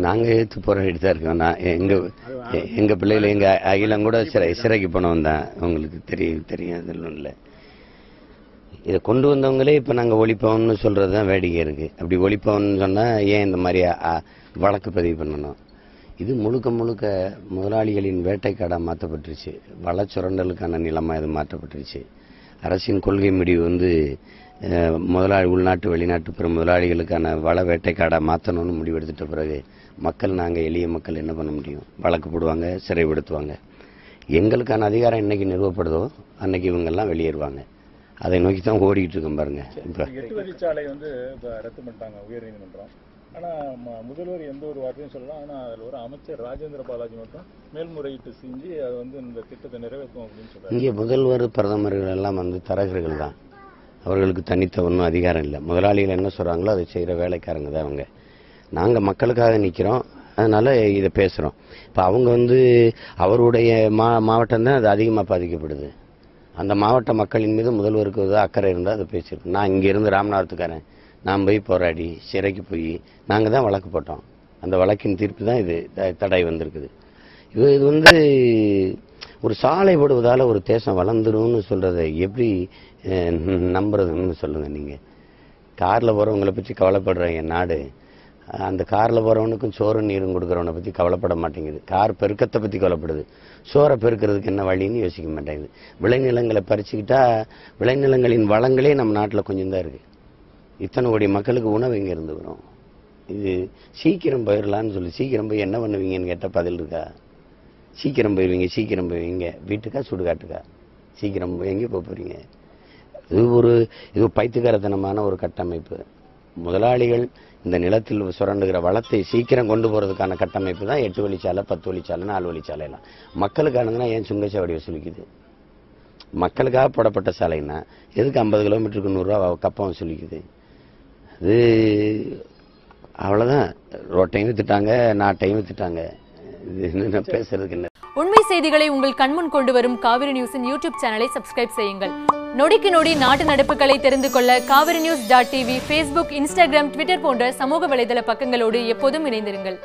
நாங்கள் எடுத்து போராடிட்டு தான் இருக்கோம். நான் எங்கள் பிள்ளைகள் எங்கள் அகிலம் கூட சிறைக்கு போனவன் தான். உங்களுக்கு தெரியும் அதில் இல்லை. இதை கொண்டு வந்தவங்களே இப்போ நாங்கள் ஒழிப்போம்னு சொல்கிறது தான் வேடிக்கை இருக்குது. அப்படி ஒழிப்போம்னு சொன்னால் ஏன் இந்த மாதிரி வழக்கு பதிவு பண்ணணும்? இது முழுக்க முதலாளிகளின் வேட்டைக்காடாக மாற்றப்பட்டுருச்சு. வளச்சுரண்டலுக்கான நிலமாக இது மாற்றப்பட்டுருச்சு. அரசின் கொள்கை முடிவு உள்நாட்டு வெளிநாட்டு பெரும் முதலாளிகளுக்கான வள வேட்டைக்காடாக மாற்றணும்னு முடிவெடுத்துட்ட பிறகு நாங்கள் எளிய மக்கள் என்ன பண்ண முடியும்? வழக்கு போடுவாங்க, சிறைப்படுத்துவாங்க. எங்களுக்கான அதிகாரம் என்னைக்கு நிறுவப்படுதோ அன்னைக்கு இவங்கெல்லாம் வெளியேறுவாங்க. அதை நோக்கி தான் ஓடிக்கிட்டு இருக்கோம் பாருங்க. இப்போ 8 வழிச்சாலை ரத்து பண்ணிட்டாங்க உயர் நீதிமன்றம். ஆனால் முதல்வர் எந்த ஒரு வார்த்தையும் சொல்லலாம். ஆனால் அதில் ஒரு அமைச்சர் ராஜேந்திர பாலாஜி மட்டும் மேல்முறையீட்டு செஞ்சு அது இந்த திட்டத்தை நிறைவேற்றும் அப்படின்னு சொல்றாங்க. இங்கே முதல்வர் பிரதமர்கள் எல்லாம் தரகர்கள் தான். அவர்களுக்கு தனித்த ஒன்றும் அதிகாரம் இல்லை. முதலாளிகள் என்ன சொல்கிறாங்களோ அதை செய்கிற வேலைக்காரங்க தான் அவங்க. நாங்கள் மக்களுக்காக நிற்கிறோம், அதனால் இதை பேசுகிறோம். இப்போ அவங்க அவருடைய மாவட்டம் தான் அது அதிகமாக பாதிக்கப்படுது. அந்த மாவட்ட மக்களின் மீது முதல்வருக்கு அக்கறை இருந்தால் அதை பேசியிருக்கோம். நான் இங்கேருந்து ராமநாதத்துக்காரன், நான் போய் போராடி சிறைக்கு போய் நாங்கள் தான் வழக்கு போட்டோம். அந்த வழக்கின் தீர்ப்பு தான் இது தடை வந்திருக்குது. இது ஒரு சாலை போடுவதால் ஒரு தேசம் வளர்ந்துடும்னு சொல்கிறத எப்படி நம்புறதுன்னு சொல்லுங்கள். நீங்கள் காரில் போகிறவங்களை பற்றி கவலைப்படுற என் நாடு அந்த காரில் போகிறவனுக்கும் சோறு நீரும் கொடுக்குறவனை பற்றி கவலைப்பட மாட்டேங்குது. கார் பெருக்கத்தை பற்றி கவலைப்படுது. சோறை பெருக்கிறதுக்கு என்ன வழின்னு யோசிக்க மாட்டேங்குது. விளைநிலங்களை பறிச்சுக்கிட்டா விளைநிலங்களின் வளங்களே நம்ம நாட்டில் கொஞ்சம் தான் இருக்குது. இத்தனை கோடி மக்களுக்கு உணவு எங்கே இருந்து வரும்? இது சீக்கிரம் போயிடலான்னு சொல்லி சீக்கிரம் போய் என்ன பண்ணுவீங்கன்னு கேட்டால் பதில் இருக்கா? சீக்கிரம் போய்வீங்க வீட்டுக்கா சுடுகாட்டுக்கா? சீக்கிரம் எங்கே போகிறீங்க? இது பைத்தியக்காரத்தனமான ஒரு கட்டமைப்பு. முதலாளிகள் இந்த நிலத்தில் சுரண்டுகிற வளத்தை சீக்கிரம் கொண்டு போகிறதுக்கான கட்டமைப்பு தான் 8 வழிச்சாலை, 10 வழிச்சாலை, 4 வழிச்சாலைலாம். மக்களுக்கானதுன்னா ஏன் சுங்கச்சாவடி வசூலிக்குது? மக்களுக்காக போடப்பட்ட சாலைன்னா எதுக்கு 50 கிலோமீட்டருக்கு 100 ரூபா கப்பம் வசூலிக்குது? அது அவ்வளோதான். ரோட்டையும் வித்துட்டாங்க, நாட்டையும் வித்துட்டாங்க. இது பேசுறதுக்கு என்ன? உண்மை செய்திகளை உங்கள் கண்முன் கொண்டு வரும் காவிரி நியூஸின் யூடியூப் சேனலை சப்ஸ்கிரைப் செய்யுங்கள். நொடிக்கு நொடி நாட்டு நடப்புகளை தெரிந்து கொள்ள kavirnews.tv, Facebook, Instagram, Twitter போன்ற சமூக வலைதள பக்கங்களோடு எப்போதும் இணைந்திருங்கள்.